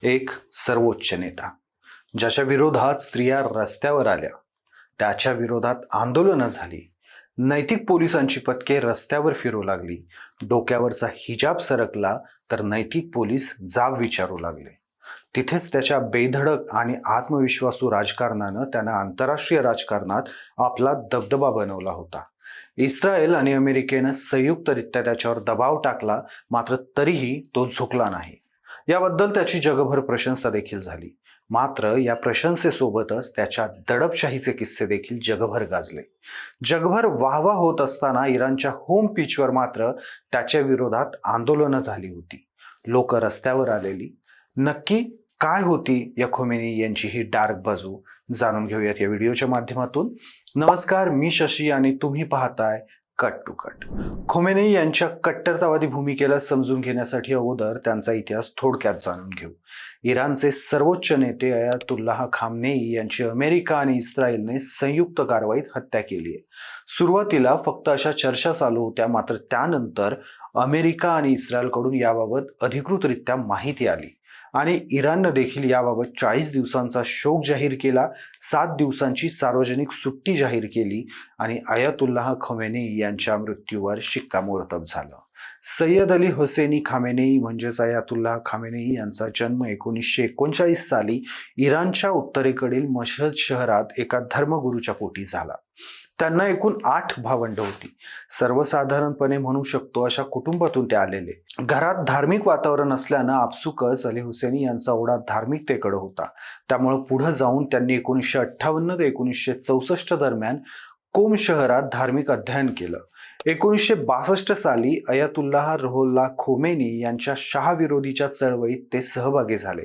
एक सर्वोच्च नेता ज्याच्या विरोधात स्त्रिया रस्त्यावर आल्या, त्याच्या विरोधात आंदोलनं झाली, नैतिक पोलिसांची पथके रस्त्यावर फिरू लागली, डोक्यावरचा हिजाब सरकला तर नैतिक पोलीस जाब विचारू लागले. तिथेच त्याच्या बेधडक आणि आत्मविश्वासू राजकारणानं त्यांना आंतरराष्ट्रीय राजकारणात आपला दबदबा बनवला होता. इस्रायल आणि अमेरिकेनं संयुक्तरित्या त्याच्यावर दबाव टाकला, मात्र तरीही तो झुकला नाही. याबद्दल त्याची जगभर प्रशंसा देखील झाली. मात्र या प्रशंसेसोबतच त्याच्या दडपशाहीचे किस्से देखील जगभर गाजले. जगभर वाहवा होत असताना इराणच्या होम पिचवर मात्र त्याच्या विरोधात आंदोलनं झाली होती. लोक रस्त्यावर आलेली. नक्की काय होती या खोमेनी यांची ही डार्क बाजू, जाणून घेऊयात या व्हिडिओच्या माध्यमातून. नमस्कार, मी शशी आणि तुम्ही पाहताय कट टू कट. खोमेनी यांच्या कट्टरतावादी भूमिकेला समजून घेण्यासाठी अगोदर त्यांचा इतिहास थोडक्यात जाणून घेऊ. इराणचे सर्वोच्च नेते अयातुल्लाह खामनेई यांची अमेरिका आणि इस्रायलने संयुक्त कारवाईत हत्या केली आहे. सुरुवातीला फक्त अशा चर्चा चालू होत्या, मात्र त्यानंतर अमेरिका आणि इस्रायलकडून याबाबत अधिकृतरित्या माहिती आली आणि इराणनं देखील याबाबत 40 दिवसांचा शोक जाहीर केला, 7 दिवसांची सार्वजनिक सुट्टी जाहीर केली आणि अयातुल्लाह खमेनेई यांच्या मृत्यूवर शिक्कामोर्तब झालं. सय्यद अली हुसैनी खामेनेई म्हणजेच अयातुल्लाह खामेनेई यांचा जन्म 1939 साली इराणच्या उत्तरेकडील मशहद शहरात एका धर्मगुरूच्या पोटी झाला. त्यांना एकूण 8 भावंड होती. सर्वसाधारणपणे म्हणू शकतो अशा कुटुंबातून ते आलेले. घरात धार्मिक वातावरण असल्यानं आपसुकच अली हुसैनी यांचा ओढा धार्मिकतेकडे होता. त्यामुळे पुढे जाऊन त्यांनी 1958 ते 1964 दरम्यान कोम शहरात धार्मिक अध्ययन केलं. 1962 साली अयातुल्लाह रुहुल्लाह खोमेनी यांच्या शाह विरोधीच्या चळवळीत ते सहभागी झाले.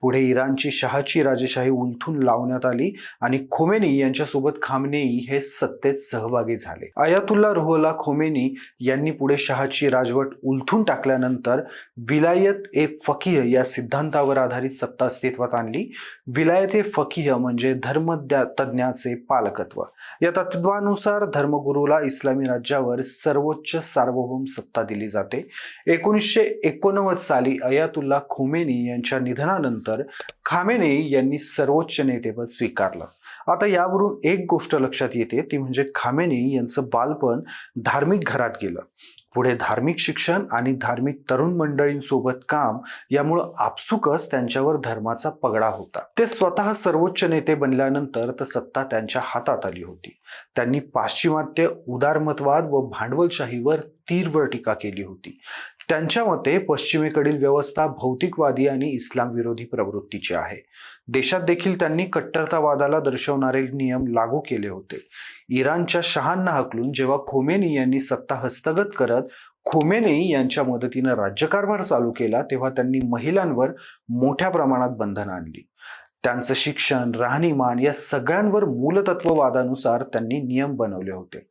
पुढे इराणची शहाची राजेशाही उलथून लावण्यात आली आणि खोमेनी यांच्यासोबत खामनेई हे सत्तेत सहभागी झाले. अयातुल्लाह रुहुल्लाह खोमेनी यांनी पुढे शहाची राजवट उलथून टाकल्यानंतर विलायत ए फकीह या सिद्धांतावर आधारित सत्ता अस्तित्वात आणली. विलायत ए फकीह म्हणजे धर्मतज्ञाचे पालकत्व. या तत्वानुसार धर्मगुरूला इस्लामी राज्यावर सर्वोच्च सार्वभौम सत्ता दिली जाते. 1989 साली अयातुल्लाह खोमेनी यांच्या निधनानंतर खामेनेई यांनी सर्वोच्च नेतेपद स्वीकारलं. आता यावरून एक गोष्ट लक्षात येते, ती म्हणजे खामेनेई यांचं बालपण धार्मिक घरात गेलं. पुढे धार्मिक शिक्षण आणि धार्मिक तरुण मंडळींसोबत काम यामुळं आपसुकच त्यांच्यावर धर्माचा पगडा होता. ते स्वतः सर्वोच्च नेते बनल्यानंतर तर सत्ता त्यांच्या हातात आली होती. त्यांनी पाश्चिमात्य उदारमतवाद व भांडवलशाहीवर तीव्र टीका केली होती. त्यांच्या मते पश्चिमेकडील व्यवस्था भौतिकवादी आणि इस्लाम विरोधी प्रवृत्तीची आहे. देशात देखील त्यांनी कट्टरतावादाला दर्शवणारे नियम लागू केले होते. इराणच्या शहांना हकलून जेव्हा खोमेनी यांनी सत्ता हस्तगत करत खोमेनेई यांच्या मदतीनं राज्यकारभार चालू केला, तेव्हा त्यांनी महिलांवर मोठ्या प्रमाणात बंधनं आणली. त्यांचं शिक्षण, राहणीमान या सगळ्यांवर मूलतत्ववादानुसार त्यांनी नियम बनवले होते.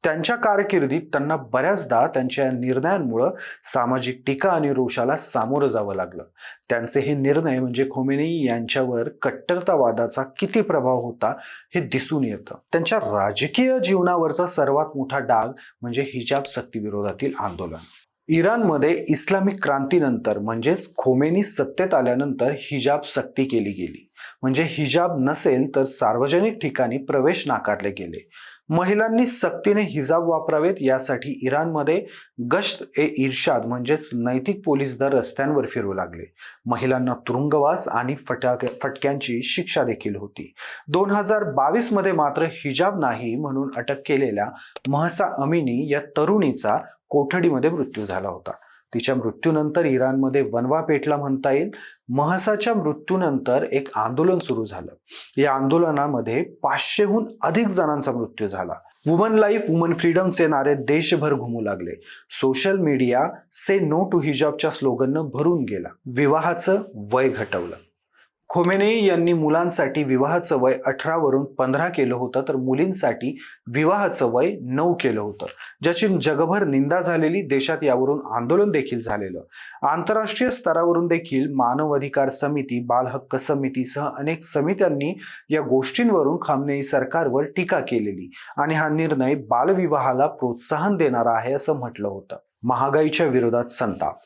त्यांच्या कारकिर्दीत त्यांना बऱ्याचदा त्यांच्या निर्णयांमुळे सामाजिक टीका आणि रोषाला सामोरं जावं लागलं. त्यांचे हे निर्णय म्हणजे खोमेनेई यांच्यावर कट्टरतावादाचा किती प्रभाव होता हे दिसून येतं. त्यांच्या राजकीय जीवनावरचा सर्वात मोठा डाग म्हणजे हिजाब सक्ती विरोधातील आंदोलन. इराणमध्ये इस्लामिक क्रांतीनंतर म्हणजेच खोमेनी सत्तेत आल्यानंतर हिजाब सक्ती केली गेली. म्हणजे हिजाब नसेल तर सार्वजनिक ठिकाणी प्रवेश नाकारले गेले. महिलांनी सक्तीने हिजाब वापरावेत यासाठी इराणमध्ये गश्त ए इर्शाद म्हणजेच नैतिक पोलीस दल रस्त्यांवर फिरू लागले. महिलांना तुरुंगवास आणि फटक्यांची शिक्षा देखील होती. 2022 मध्ये मात्र हिजाब नाही म्हणून अटक केलेल्या महसा अमिनी या तरुणीचा कोठडीमध्ये मृत्यू झाला होता. तिच्या मृत्यूनंतर इराणमध्ये वणवा पेटला म्हणता येईल. महसाच्या मृत्यूनंतर एक आंदोलन सुरू झालं. या आंदोलनामध्ये 500हून अधिक जणांचा मृत्यू झाला. वुमन लाईफ वुमन फ्रीडमचे नारे देशभर घुमू लागले. Social media say no to हिजाबच्या स्लोगननं भरून गेला. विवाहाचं वय घटवलं. खोमेनेई यांनी मुलांसाठी विवाहाचं वय 18 वरून 15 केलं होतं, तर मुलींसाठी विवाहाचं वय 9 केलं होतं, ज्याची जगभर निंदा झालेली. देशात यावरून आंदोलन देखील झालेलं. आंतरराष्ट्रीय स्तरावरून देखील मानव अधिकार समिती, बाल हक्क समितीसह अनेक समित्यांनी या गोष्टींवरून खामनेई सरकारवर टीका केलेली आणि हा निर्णय बालविवाहाला प्रोत्साहन देणारा आहे असं म्हटलं होतं. महागाईच्या विरोधात संताप.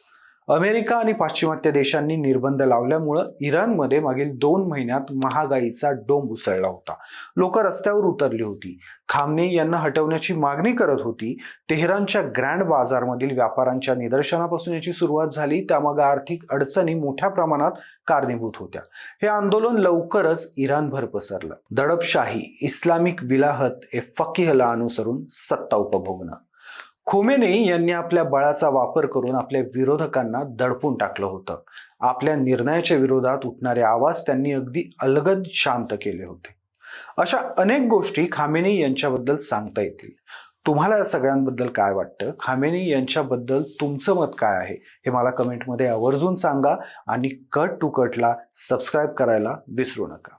अमेरिका आणि पाश्चिमात्य देशांनी निर्बंध लावल्यामुळं इराणमध्ये मागील 2 महिन्यात महागाईचा डोंब उसळला होता. लोक रस्त्यावर उतरली होती. खामनेई यांना हटवण्याची मागणी करत होती. तेहरानच्या ग्रँड बाजारमधील व्यापाऱ्यांच्या निदर्शनापासून याची सुरुवात झाली. त्यामागे आर्थिक अडचणी मोठ्या प्रमाणात कारणीभूत होत्या. हे आंदोलन लवकरच इराणभर पसरलं. दडपशाही, इस्लामिक विलाहत हे फकीहला अनुसरून सत्ता उपभोगणं. खोमेनेई यांनी आपल्या बळाचा वापर करून आपल्या विरोधकांना दडपून टाकलं होतं. आपल्या निर्णयाच्या विरोधात उठणारे आवाज त्यांनी अगदी अलगद शांत केले होते. अशा अनेक गोष्टी खामेनेई यांच्याबद्दल सांगता येतील. तुम्हाला या सगळ्यांबद्दल काय वाटतं? खामेनेई यांच्याबद्दल तुमचं मत काय आहे हे मला कमेंटमध्ये आवर्जून सांगा आणि कट टू कटला सबस्क्राईब करायला विसरू नका.